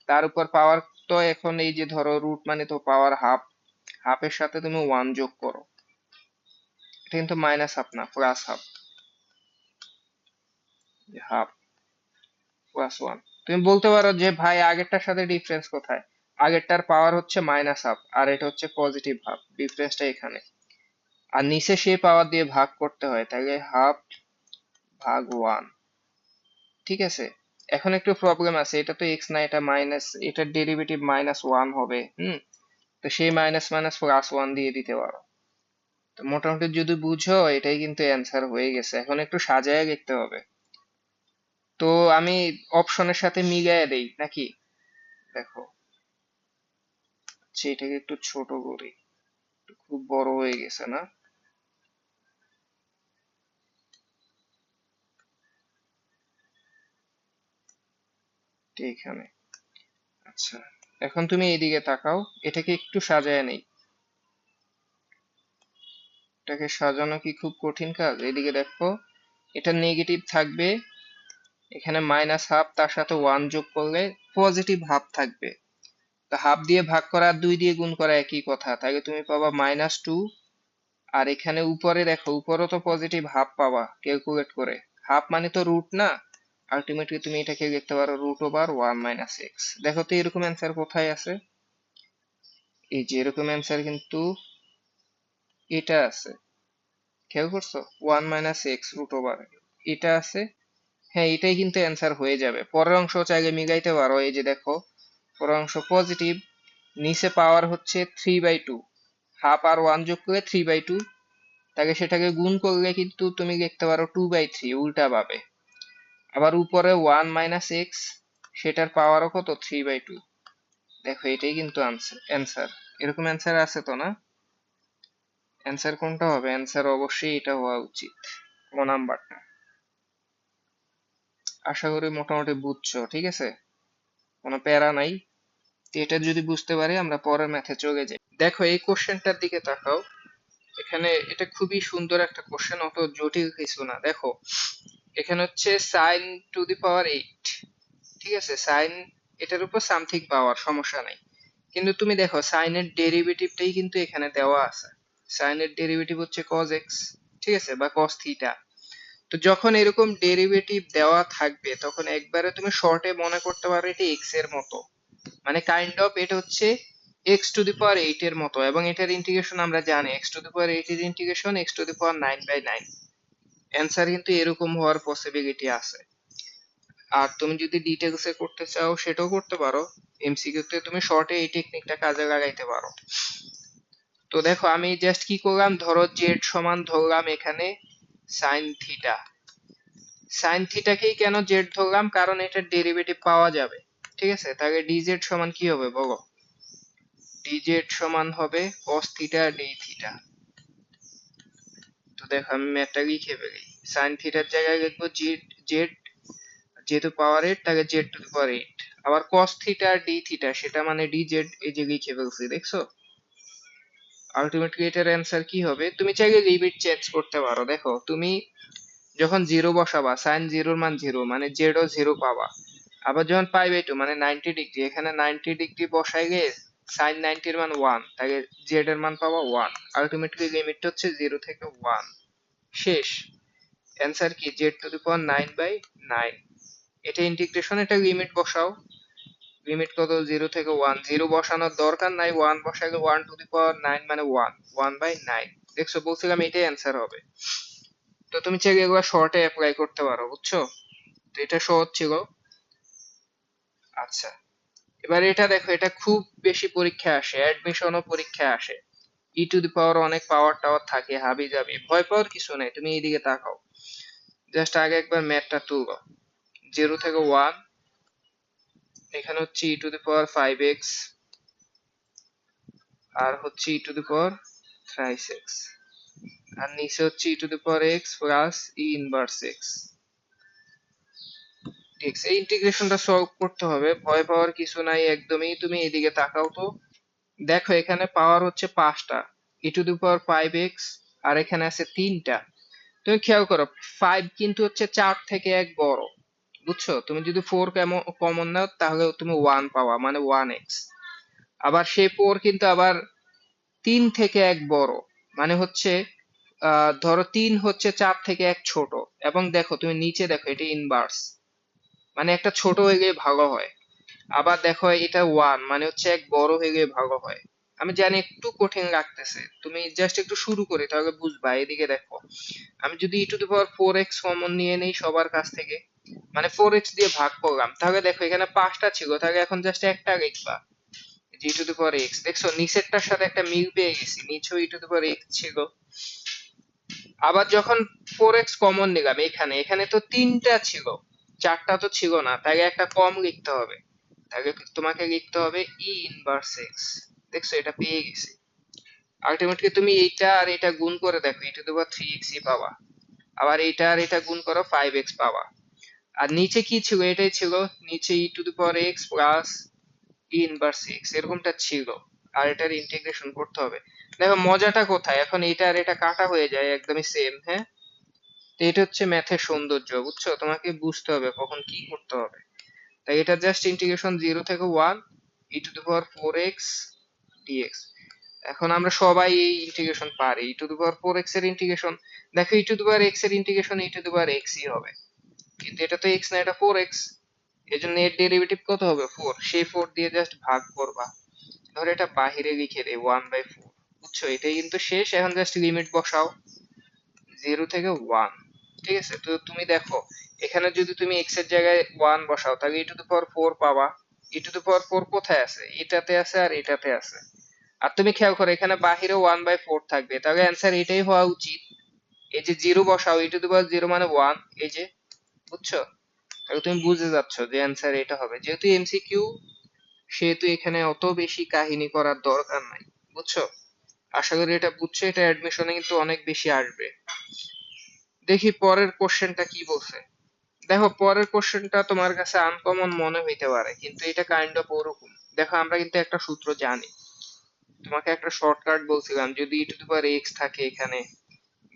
তার উপর পাওয়ার, তো এখন এই যে ধরো রুট মানে তো পাওয়ার হাফ, হাফের সাথে তুমি 1 যোগ করো। এটা কিন্তু -1/2 না, +1/2, হাফ +1। তুমি বলতে পারো যে ভাই আগেরটার সাথে ডিফারেন্স কোথায়? আগেরটার পাওয়ার হচ্ছে -1/2 আর এটা হচ্ছে পজিটিভ হাফ, ডিফারেন্সটা এখানে। আর নিচে সেই পাওয়ার দিয়ে ভাগ করতে হয়, তাহলে 1/2 ঠিক আছে। এখন একটু প্রবলেম আছে, এটা তো এক্স না, এটা মাইনাস, এটার ডেরিভেটিভ -1 হবে। তো সেই মাইনাস মাইনাস +1 দিয়ে দিতে পারো। তো মোটামুটি যদি বুঝো, এটাই কিন্তু অ্যান্সার হয়ে গেছে। এখন একটু সাজায় লিখতে হবে। তো আমি অপশনের সাথে মিলাইয়া দেই নাকি? দেখো, আচ্ছা এটাকে একটু ছোট করি, খুব বড় হয়ে গেছে না? এখানে। আচ্ছা, এখন তুমি এইদিকে তাকাও, এটাকে একটু সাজায় নেই। এটাকে সাজানো কি খুব কঠিন কাজ? এদিকে দেখো, এটা নেগেটিভ থাকবে, এখানে মাইনাস হাফ, তার সাথে ওয়ান যোগ করলে পজিটিভ হাফ থাকবে। তো হাফ দিয়ে ভাগ করা আর 2 দিয়ে গুণ করা একই কথা, তাহলে তুমি পাবা -2। আর এখানে উপরে দেখো, উপরও তো পজিটিভ হাফ পাবা ক্যালকুলেট করে। হাফ মানে তো রুট না, আলটিমেটলি তুমি এটাকে লিখতে পারো √1 - x। দেখো তো এরকম অ্যান্সার কোথায় আছে? এই যে এরকম অ্যান্সার কিন্তু এটা আছে, খেয়াল করছো? 1 - x এটা আছে। হ্যাঁ, এটাই কিন্তু অ্যান্সার হয়ে যাবে। পরের অংশ চাইলে মিলাইতে পারো, এই যে দেখো, পরের অংশ পজিটিভ, নিচে পাওয়ার হচ্ছে 3/2, হাফ আর ওয়ান যোগ করে 3/2, তাকে সেটাকে গুণ করলে কিন্তু তুমি লিখতে পারো 2/3, উল্টা ভাবে। আবার উপরে 1 - x, সেটার পাওয়ারও কত? 3/2। দেখো এটাই কিন্তু অ্যান্সার। এরকম অ্যান্সার আছে তো, না? অ্যান্সার কোনটা হবে? অ্যান্সার অবশ্যই এটা হওয়া উচিত, ক নাম্বারটা। আশা করি মোটামুটি বুঝছো, ঠিক আছে? কোনো প্যারা নাই। তো এটা যদি বুঝতে পারি, আমরা পরের ম্যাথে চলে যাই। দেখো এই কোশ্চেনটার দিকে তাকাও, এখানে এটা খুবই সুন্দর একটা কোশ্চেন, অত জটিল কিছু না। দেখো এখানে হচ্ছে sin⁸, ঠিক আছে? সাইন, এটার উপর সামথিং পাওয়ার, সমস্যা নাই। কিন্তু তুমি দেখো সাইনের ডেরিভেটিভটাই কিন্তু এখানে দেওয়া আছে। সাইনের ডেরিভেটিভ হচ্ছে cos x, ঠিক আছে, বা cos থিটা। তো যখন এরকম ডেরিভেটিভ দেওয়া থাকবে, তখন একবারে তুমি শর্টে মনে করতে পারো এটা x এর মতো, মানে কাইন্ড অফ এটা হচ্ছে x⁸ এর মতো। এবং এটার ইন্টিগ্রেশন আমরা জানি, x⁸ এর ইন্টিগ্রেশন x⁹ অ্যান্সার কিন্তু এরকম হওয়ার পসিবিলিটি আছে। আর তুমি যদি ডিটেলস এ করতে চাও সেটাও করতে পারো, এমসিকিউ তে তুমি শর্টে এই টেকনিকটা কাজে লাগাইতে পারো। তো দেখো আমি জাস্ট কি করলাম, ধরো জেড সমান ধরলাম এখানে সাইন থিটা। সাইন থিটাকেই কেন জেড ধরলাম? কারণ এটার ডেরিভেটিভ পাওয়া যাবে, ঠিক আছে? তাহলে ডিজেড সমান কি হবে বলো? ডিজেড সমান হবে cos থিটা ডি থিটা। তো দেখো আমি ম্যাথটা লিখে ফেলি, সাইন থিটার জায়গায় লিখবো জেড, জেড যেহেতু পাওয়ার 8, তাকে z⁸ আবার cos থিটা ডি থিটা, সেটা মানে dz, এই যে লিখে ফেলছি, দেখছো? আলটিমেটলি এটার অ্যান্সার কি হবে? তুমি চাইলে লিমিট চেঞ্জ করতে পারো। দেখো তুমি যখন জিরো বসাবা, সাইন জিরোর মান 0, মানে জেড ও 0 পাবা। আবার যখন π/2 মানে 90 ডিগ্রি, এখানে 90 ডিগ্রি বসাইলে সাইন 90 এর মান 1, তাকে জেড এর মান পাবা 1। আলটিমেটলি লিমিটটা হচ্ছে 0 থেকে 1। শেষ। অ্যান্সার কি? z⁹ 9/9। এটা ইন্টিগ্রেশন, এটা লিমিট বসাও। লিমিট কত? 0 থেকে 1। 0 বসানোর দরকার নাই, 1 বসাইলে 1⁹ মানে 1, 1/9। দেখছো, বলছিলাম এটাই অ্যান্সার হবে। তো তুমি চাইলে এগুলো শর্টে অ্যাপ্লাই করতে পারো, বুঝছো? তো এটা সহজ ছিল। আচ্ছা, এবার এটা দেখো, এটা খুব বেশি পরীক্ষায় আসে, অ্যাডমিশনও পরীক্ষায় আসে। অনেক পাওয়ার টাওয়ার থাকে, হাবি যাবি, ভয় পাওয়ার কিছু নাই। তুমি এইদিকে তাকাও, জাস্ট আগে একবার ম্যাথটা তুলো। 0 থেকে 1, এখানে হচ্ছে e⁵x, আর হচ্ছে e⁵ আর নিচে হচ্ছে e⁴x প্লাস e⁻x। ঠিক আছে, এই ইন্টিগ্রেশনটা সলভ করতে হবে, ভয় পাওয়ার কিছু নাই একদমই। তুমি এদিকে তাকাও তো, দেখো এখানে পাওয়ার হচ্ছে 5টা, e⁵x, আর এখানে আছে 3টা। তুমি খেয়াল করো, 5 কিন্তু হচ্ছে 4 থেকে 1 বড়, বুঝছো? তুমি যদি 4 কমন নাও, তাহলে তুমি 1 পাওয়া, মানে 1x। আবার সেই 4 কিন্তু আবার 3 থেকে 1 বড়, মানে হচ্ছে ধরো 3 হচ্ছে 4 থেকে 1 ছোট। এবং দেখো তুমি নিচে দেখো, এটা ইনভার্স, মানে একটা ছোট হয়ে গিয়ে ভালো হয়। আবার দেখো এটা 1, মানে হচ্ছে এক বড় হয়ে গিয়ে ভালো হয়। আমি জানি একটু কঠিন লাগতেছে, তুমি জাস্ট একটু শুরু করি তাহলে বুঝবা। এদিকে দেখো, আমি যদি e⁴x কমন নিয়ে নেই সবার কাছ থেকে, মানে 4x দিয়ে ভাগ করলাম, তাহলে দেখো এখানে 5টা ছিল, তাহলে এখন জাস্ট একটা লিখবা, e⁴x। দেখছো নিচেরটার সাথে একটা মিল পেয়ে গেছি, নিচেও e⁴x ছিল। আবার যখন 4x কমন নিলাম, এখানে এখানে তো 3টা ছিল, 4টা তো ছিল না, তাই একটা কম লিখতে হবে। তাহলে তোমাকে লিখতে হবে e⁻x। দেখছো, এটা পেয়ে গেছি। আলটিমেটলি তুমি এইটা আর এটা গুণ করে দেখো, e⁻3x পাবা। আবার এইটা আর এটা গুণ করো, 5x পাবা। আর নিচে কি ছিল, এটাই ছিল, নিচে e to the power x plus e inverse x এরকমটা ছিল। আর এটার ইন্টিগ্রেশন করতে হবে। দেখো মজাটা কোথায়, এখন এটা আর এটা কাটা হয়ে যায় একদমই সেম, হ্যাঁ। তো এটা হচ্ছে ম্যাথের সৌন্দর্য, বুঝছো, তোমাকে বুঝতে হবে কখন কি করতে হবে। তাই এটা জাস্ট ইন্টিগ্রেশন 0 থেকে 1 ই to the power 4x dx। এখন আমরা সবাই এই ইন্টিগ্রেশন পারি, ই টু দি পাওয়ার 4x এর ইন্টিগ্রেশন, দেখো ই টু দি পাওয়ার x এর integration E to the power x ই হবে, কিন্তু এটা তো x না, এটা 4x। এজন্য এর ডেরিভেটিভ কত হবে, 4, সেই 4 দিয়ে জাস্ট ভাগ করবা। ধরো এটা বাহিরে লিখে দেই 1/4, বুঝছো, এটাই কিন্তু শেষ। এখন জাস্ট লিমিট বসাও 0 থেকে 1, ঠিক আছে। তো তুমি দেখো এখানে যদি তুমি x এর জায়গায় 1 বসাও তাহলে ই টু দি পাওয়ার 4 পাবা। ই টু দি পাওয়ার 4 কোথায় আছে, এটাতে আছে আর এটাতে আছে। আর তুমি খেয়াল করো এখানে বাহিরে 1/4 থাকবে, তাহলে অ্যান্সার এটাই হওয়া উচিত। এই যে 0 বসাও, ই টু দি পাওয়ার 0 মানে 1, এই যে, বুঝছো। তাহলে তুমি বুঝে যাচ্ছ যে অ্যান্সার এটা হবে, যেহেতু এমসিকিউ সেহেতু এখানে অত বেশি কাহিনী করার দরকার নাই, বুঝছো। আশা করি এটা বুঝছো, এটা অ্যাডমিশনে কিন্তু অনেক বেশি আসবে। দেখি পরের কোশ্চেনটা কি বলছে। দেখো পরের কোশ্চেনটা তোমার কাছে আনকমন মনে হইতে পারে, কিন্তু এটা কাইন্ড অফ ওরকম। দেখো আমরা কিন্তু একটা সূত্র জানি, তোমাকে একটা শর্টকাট বলছিলাম, যদি ই টু দি পাওয়ার এক্স থাকে এখানে,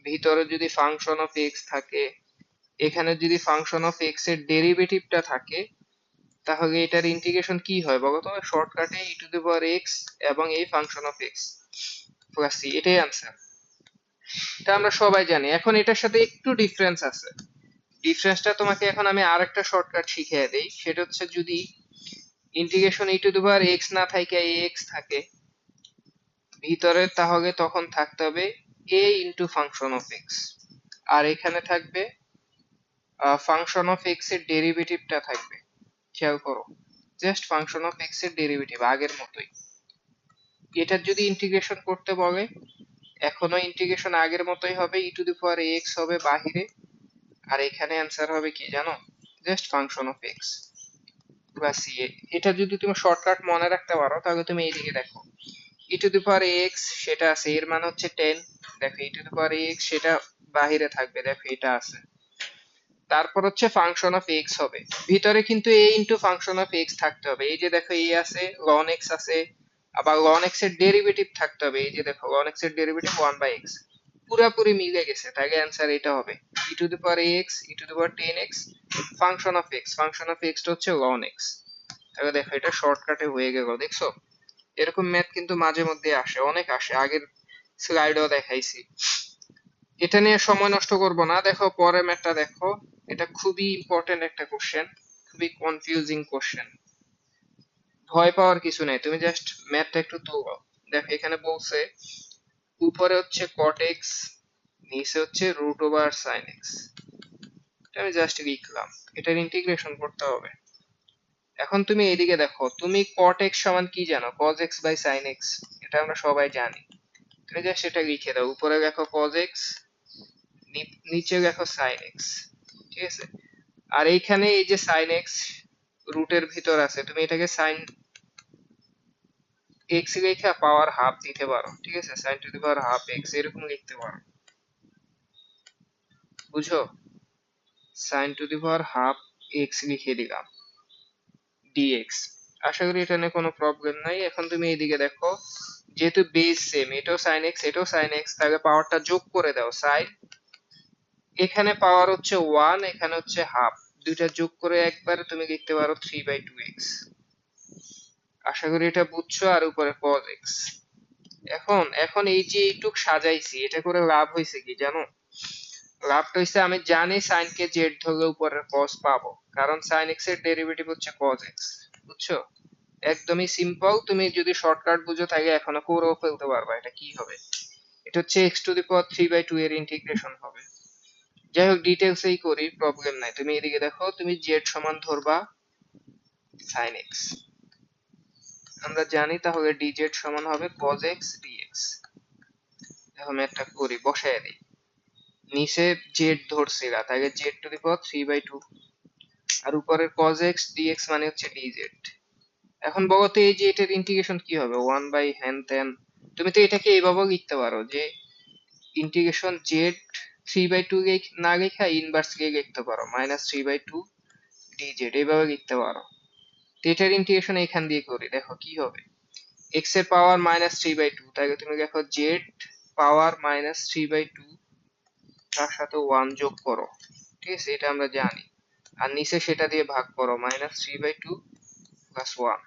ভিতরে যদি ফাংশন অফ এক্স থাকে, এখানে যদি ফাংশন অফ এক্স এর ডেরিভেটিভটা থাকে, তাহলে এটার ইন্টিগ্রেশন কি হয় বলো তো, শর্টকাটে ই টু দি পাওয়ার এক্স এবং এই function of x plus c, এটাই আনসার। এটা আমরা সবাই জানি। এখন এটার সাথে একটু ডিফারেন্স আছে, ডিফারেন্সটা তোমাকে এখন আমি আরেকটা শর্টকাট শিখিয়ে দেই। সেটা হচ্ছে যদি integration E to the power x না থাকে এক্স থাকে ভিতরে, তাহলে তখন থাকতে হবে এ ইন্টু ফাংশন অফ এক্স, আর এখানে থাকবে ফাংশন অফ এক্স এর ডেরিভেটিভটা থাকবে। খেয়াল করো, জাস্ট ফাংশন অফ এক্স এর ডেরিভেটিভ আগের মতোই। এটার যদি ইন্টিগ্রেশন করতে বলে, এখনো ইন্টিগ্রেশন আগের মতোই হবে, e to the power x হবে বাহিরে, আর এখানে অ্যান্সার হবে কি জানো, just function of x plus c. এটা যদি তুমি শর্টকাট মনে রাখতে পারো তাহলে তুমি এইদিকে দেখো, ই টু দি পাওয়ার এক্স সেটা আছে, এর মান হচ্ছে 10, দেখো ই টু দি পাওয়ার এক্স সেটা বাহিরে থাকবে, দেখো এটা আছে। তারপর হচ্ছে ফাংশন অফ এক্স হবে, ভিতরে কিন্তু এ ইন্টু ফাংশন অফ এক্স থাকতে হবে। এই যে দেখো এ আছে, লন এক্স আছে, আবার লন এক্স এর ডেরিভেটিভ থাকতে হবে। এই যে দেখো লন এক্স এর ডেরিভেটিভ 1/x, পুরাপুরি মিলে গেছে, তাহলে অ্যান্সার এটা হবে e to the power x e to the power 10x function of x, function of x হচ্ছে লন এক্স। তাহলে দেখো এটা শর্টকাটে হয়ে গেল, দেখছো। এরকম ম্যাথ কিন্তু মাঝে মধ্যে আসে, অনেক আসে, আগের স্লাইডেও দেখাইছি। এটা নিয়ে সময় নষ্ট করব না, দেখো পরের ম্যাথটা দেখো। এটা খুবই ইম্পর্টেন্ট একটা কোশ্চেন, খুবই কনফিউজিং কোশ্চেন। ভয় পাওয়ার কিছু নাই, তুমি জাস্ট ম্যাথটা একটু তুলো। দেখো এখানে বলছে উপরে হচ্ছে cot x, নিচে হচ্ছে রুট ওভার সাইন এক্স। আমি জাস্ট লিখলাম, এটার ইন্টিগ্রেশন করতে হবে। এখন তুমি এদিকে দেখো, তুমি cot x সমান কি জানো, cos x by sin x, এটা আমরা সবাই জানি। তুমি জাস্ট এটা লিখে দাও, উপরে দেখো cos x, নিচে দেখো sin x, ঠিক আছে। আর এইখানে এই যে sin x রুটের ভিতর আছে, তুমি এটাকে sin x লেখা পাওয়ার হাফ দিতে পারো, ঠিক আছে, sin two the power half x এরকম লিখতে পারো, বুঝো। sin two the power half x লিখে দিলাম dx। আশা করি এটা নিয়ে কোনো প্রবলেম নাই। এখন তুমি এইদিকে দেখো, যেহেতু বেস সেম, এটাও sin x এটাও sin x, তাহলে পাওয়ারটা যোগ করে দাও sin, এখানে পাওয়ার হচ্ছে 1, এখানে হচ্ছে হাফ, দুইটা যোগ করে একবারে তুমি লিখতে পারো 3/2x। আশা করি এটা বুঝছো। আর উপরে cos x। এখন এখন এই যে এইটুক সাজাইছি, এটা করে লাভ হয়েছে কি জানো, লাভটা হইছে আমি জানি sin কে z ধরলে উপরের cos পাবো, কারণ sin x এর ডেরিভেটিভ হচ্ছে cos x, বুঝছো। একদমই সিম্পল, তুমি যদি শর্টকাট বুঝো তাহলে এখনো করেও ফেলতে পারবা। এটা কি হবে, এটা হচ্ছে x টু দি পাওয়ার 3/2 এর ইন্টিগ্রেশন হবে। যাই হোক ডিটেলসেই করি, প্রবলেম নাই। তুমি এদিকে দেখো, তুমি z সমান ধরবা sin x, আমরা জানি, তাহলে dz সমান হবে cos x dx। এখন একটা করি, বসায় দিই, নিচে z ধরছিলা, তাহলে z টু দি পাওয়ার 3/2, আর উপরের cos x dx মানে হচ্ছে dz। এখন বলো তো এই যে এটার ইন্টিগ্রেশন কি হবে, 1 বাই হ্যান ত্যান। তুমি তো এটাকে এইভাবেও লিখতে পারো যে ইন্টিগ্রেশন z 3/2 না লেখা ইনভার্স কে লিখতে পারো -3/2 ডিজেড এইভাবে লিখতে পারো। তো এটার ইন্টিগ্রেশন এখান দিয়ে করি, দেখো কি হবে। এক্স এর পাওয়ার -3/2, তাহলে তুমি দেখো জেড পাওয়ার -3/2 তার সাথে 1 যোগ করো, ঠিক আছে, এটা আমরা জানি। আর নিচে সেটা দিয়ে ভাগ করো, -3/2 প্লাস 1।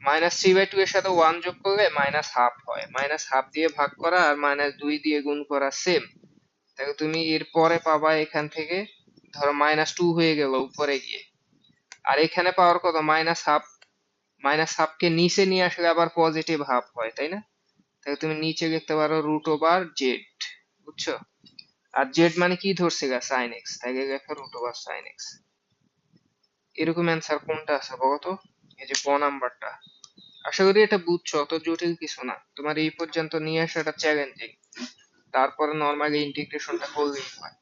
-3/2 এর সাথে 1 যোগ করলে -হাফ হয়, -হাফ দিয়ে ভাগ করা আর -2 দিয়ে গুণ করা সেম। তাহলে তুমি এর পরে পাবা এখান থেকে, ধরো -2 হয়ে গেল উপরে গিয়ে, আর এখানে পাওয়ার কত, -হাফ। হাফকে নিচে নিয়ে আসলে আবার পজিটিভ হাফ হয়, তাই না? তাহলে তুমি নিচে লিখতে পারো √/জেড, বুঝছো? আর জেড মানে কি ধরছে গা, সাইন এক্স, তাহলে লেখো √/sin x। এরকম অ্যান্সার কোনটা আছে বলো তো? এই যে ক নাম্বারটা। আশা করি এটা বুঝছো, অত জটিল কিছু না, তোমার এই পর্যন্ত নিয়ে আসাটা চ্যালেঞ্জিং, তারপরে নর্মালি ইন্টিগ্রেশনটা করলেই হয়।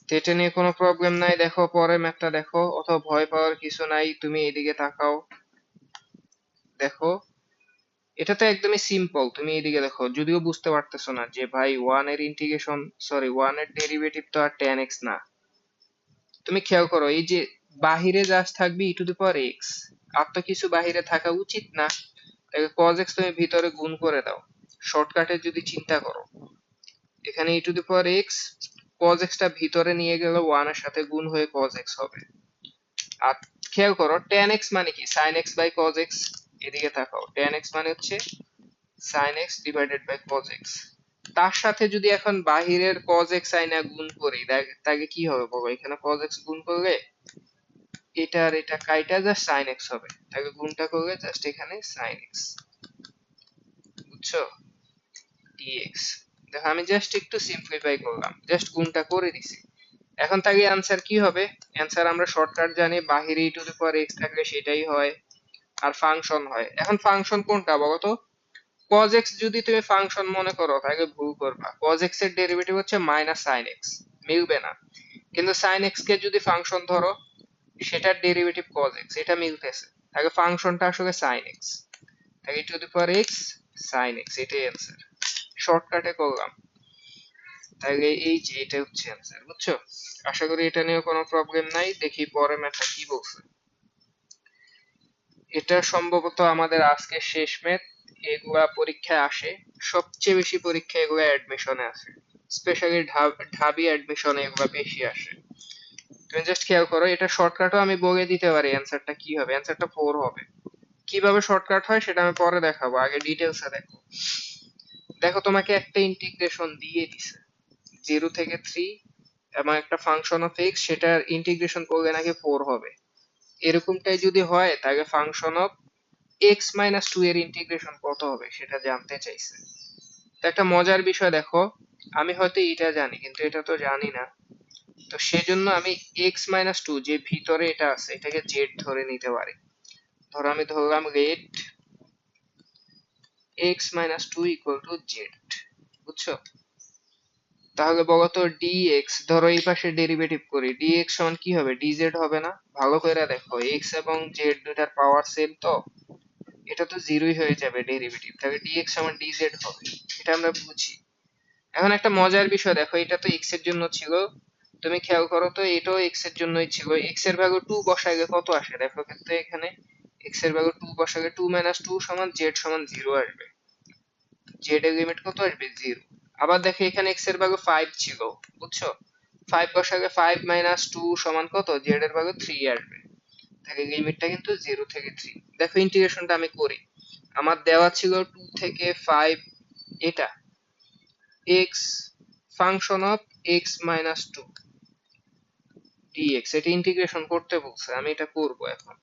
তো এটা নিয়ে কোনো প্রবলেম নাই, দেখো পরে ম্যাথটা দেখো, অথবা ভয় পাওয়ার কিছু নাই, তুমি এদিকে তাকাও, দেখো এটা তো একদমই সিম্পল। তুমি এদিকে দেখো, যদিও বুঝতে পারতেছো না যে ভাই ওয়ান এর ইন্টিগ্রেশন, সরি ওয়ান এর ডেরিভেটিভ তো আর 10x না। তুমি খেয়াল করো, এই যে বাহিরে জাস্ট থাকবে e⁻x, আর তো কিছু বাহিরে থাকা উচিত না, তাহলে cos x তুমি ভিতরে গুণ করে দাও। শর্টকাটে যদি চিন্তা করো, এখানে e⁻x, cos x টা ভিতরে নিয়ে গেলে 1 এর সাথে গুণ হয়ে cos x হবে। আর খেয়াল করো tan x মানে কি, sin x by cos x। এদিকে তাকাও, tan x মানে হচ্ছে sin x divided by cos x। তার সাথে যদি এখন বাহিরের cos x আইনা গুণ করি, তাহলে কি হবে বলো? এখানে cos x গুণ করলে এটা আর এটা কাইটা জাস্ট sin x হবে, তাহলে গুণটা করলে জাস্ট এখানে sin x, বুঝছো? dx। দেখো আমি জাস্ট একটু সিম্পলিফাই করলাম, জাস্ট গুণটা করে দিছি। এখন তাহলে অ্যান্সার কি হবে? অ্যান্সার আমরা শর্টকাট জানি, বাহিরে e⁻x থাকলে সেটাই হয়, আর ফাংশন হয়। এখন ফাংশন কোনটা বলো তো? cos x যদি তুমি ফাংশন মনে করো তাহলে ভুল করবা, cos x এর ডেরিভেটিভ হচ্ছে -sin x, মিলবে না। কিন্তু sin x কে যদি ফাংশন ধরো, সেটার ডেরিভেটিভ cos x, এটা মিলতেছে, তাহলে ফাংশনটা আসলে sin x, তাহলে e⁻x sin x, এটাই অ্যান্সার। শর্টকাটে করলাম, তাহলে এই যে এটা হচ্ছে অ্যান্সার, বুঝছো? আশা করি এটা নিয়ে কোনো প্রবলেম নাই। দেখি পরে ম্যাথটা কি বলছে। এটা সম্ভবত আমাদের আজকের শেষ ম্যাথ। এগুলা পরীক্ষায় আসে, সবচেয়ে বেশি পরীক্ষা এগুলা অ্যাডমিশনে আসে, স্পেশালি ঢাবি অ্যাডমিশনে এগুলা বেশি আসে। তুমি জাস্ট খেয়াল করো, এটা শর্টকাটও আমি বলে দিতে পারি অ্যান্সারটা কি হবে, অ্যান্সারটা 4 হবে। কিভাবে শর্টকাট হয় সেটা আমি পরে দেখাবো, আগে ডিটেলসে দেখো। দেখো তোমাকে একটা ইন্টিগ্রেশন দিয়ে দিছে 0 থেকে 3 এবং একটা ফাংশন অফ x, সেটার ইন্টিগ্রেশন করলে নাকি 4 হবে। এরকমটাই যদি হয় তাহলে ফাংশন অফ x-2 এর ইন্টিগ্রেশন কত হবে সেটা জানতে চাইছে। তো একটা মজার বিষয় দেখো, আমি হয়তো এটা জানি কিন্তু এটা তো জানি না, তো সেজন্য আমি x-2 যে ভিতরে এটা আছে এটাকে z ধরে নিতে পারি। ধরো আমি ধরলাম late x-2 equal to z, বুঝছো? তাহলে বলতো dx, ধরো এই পাশে ডেরিভেটিভ করি, dx সমান কি হবে, dz হবে না? ভালো করে দেখো, x এবং z দুটার পাওয়ার সেম, তো এটা তো জিরোই হয়ে যাবে ডেরিভেটিভ, তাহলে dx সমান dz হবে, এটা আমরা বুঝি। এখন একটা মজার বিষয় দেখো, এটা তো x এর জন্য ছিল, তুমি খেয়াল করো তো এটাও x এর জন্যই ছিল। x এর ভ্যালু 2 বসাইলে কত আসে দেখো, কিন্তু এখানে x এর ভ্যালু 2 বসাইলে 2 - 2 সমান z সমান 0 আসবে, z এর লিমিট কত আসবে, 0। আবার দেখো এখানে x এর ভ্যালু 5 ছিল, বুঝছো? 5 বসালে 5 - 2 সমান কত, z এর ভ্যালু 3 আসবে, তাহলে লিমিটটা কিন্তু 0 থেকে 3। দেখো ইন্টিগ্রেশনটা আমি করি, আমার দেওয়া ছিল 2 থেকে 5, এটা x function of x - 2 dx, এটা ইন্টিগ্রেশন করতে বলছে, আমি এটা করব এখন।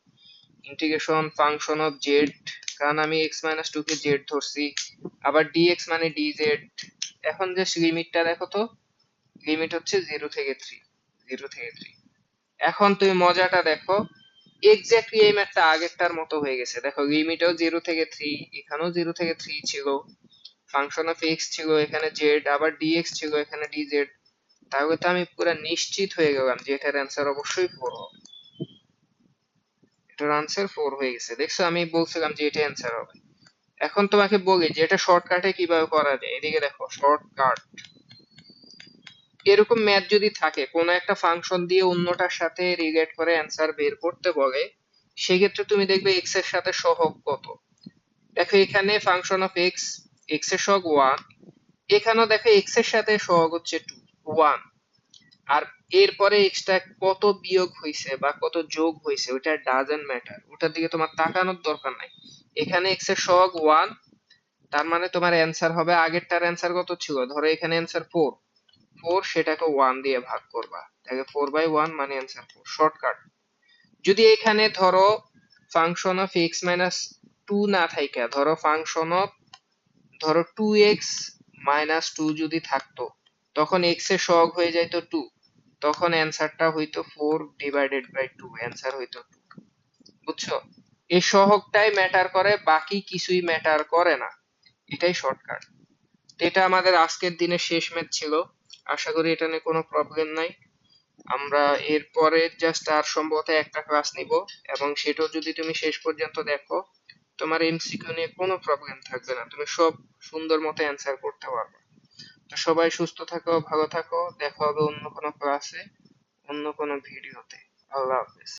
ইন্টিগ্রেশন ফাংশন অফ z, কারণ আমি x-2 কে z ধরছি, আবার dx মানে dz। এখন যে লিমিটটা দেখো তো, লিমিট হচ্ছে 0 থেকে 3, 0 থেকে 3। এখন তুমি মজাটা দেখো, এক্স্যাক্টলি এই ম্যাথটা আগেরটার মতো হয়ে গেছে, দেখো লিমিটও 0 থেকে 3, এখানেও 0 থেকে 3 ছিল, ফাংশন অফ x ছিল এখানে z, আবার dx ছিল এখানে dz। তাহলে তো আমি পুরো নিশ্চিত হয়ে গেলাম যে এটার অ্যান্সার অবশ্যই 4 হবে। এটার অ্যান্সার 4 হয়ে গেছে, দেখছো আমি বলছিলাম যে এটা অ্যান্সার হবে। এখন তোমাকে বলি যে এটা শর্টকাটে কিভাবে করা যায়, এদিকে দেখো শর্টকাট। এরকম ম্যাথ যদি থাকে, কোনো একটা ফাংশন দিয়ে অন্যটার সাথে রিলেট করে অ্যান্সার বের করতে বলে, সেক্ষেত্রে তুমি দেখবে এক্স এর সাথে সহগ কত। দেখো এখানে ফাংশন অফ এক্স, এক্স এর সহগ 1, এখানেও দেখো এক্স এর সাথে সহগ হচ্ছে 1, আর এরপরে এক্সট্রা কত বিয়োগ হয়েছে বা কত যোগ হয়েছে ওটা ডাজন্ট ম্যাটার, ওটার দিকে তোমার তাকানোর দরকার নাই। এখানে এক্স এর সহগ 1, তার মানে তোমার অ্যান্সার হবে, আগেরটার অ্যান্সার কত ছিল, ধরো এখানে অ্যান্সার 4, 4 সেটাকে 1 দিয়ে ভাগ করবা, তাহলে 4/1 মানে অ্যান্সার 4, শর্টকাট। যদি এখানে ধরো ফাংশন অফ এক্স মাইনাস 2 না থাইকা ধরো ফাংশন অফ, ধরো 2x মাইনাস 2 যদি থাকতো, তখন x এর সহগ হয়ে যাইতো 2, তখন অ্যান্সারটা হইতো 4/2, অ্যান্সার হইতো 2। বুঝছো? এই সহগটাই ম্যাটার করে, বাকি কিছুই ম্যাটার করে না। এটাই শর্টকাট। এটা আমাদের আজকের দিনের শেষ ম্যাথ ছিল। আশা করি এটা নিয়ে কোনো প্রবলেম নাই। আমরা এরপরে জাস্ট আর সম্ভবত একটা ক্লাস নিব, এবং সেটাও যদি তুমি শেষ পর্যন্ত দেখো, তোমার এমসিকিউ নিয়ে কোনো প্রবলেম থাকবে না, তুমি সব সুন্দর মতো অ্যান্সার করতে পারবে। তো সবাই সুস্থ থাকো, ভালো থাকো, দেখা হবে অন্য কোনো ক্লাসে, অন্য কোনো ভিডিওতে। আল্লাহ হাফেজ।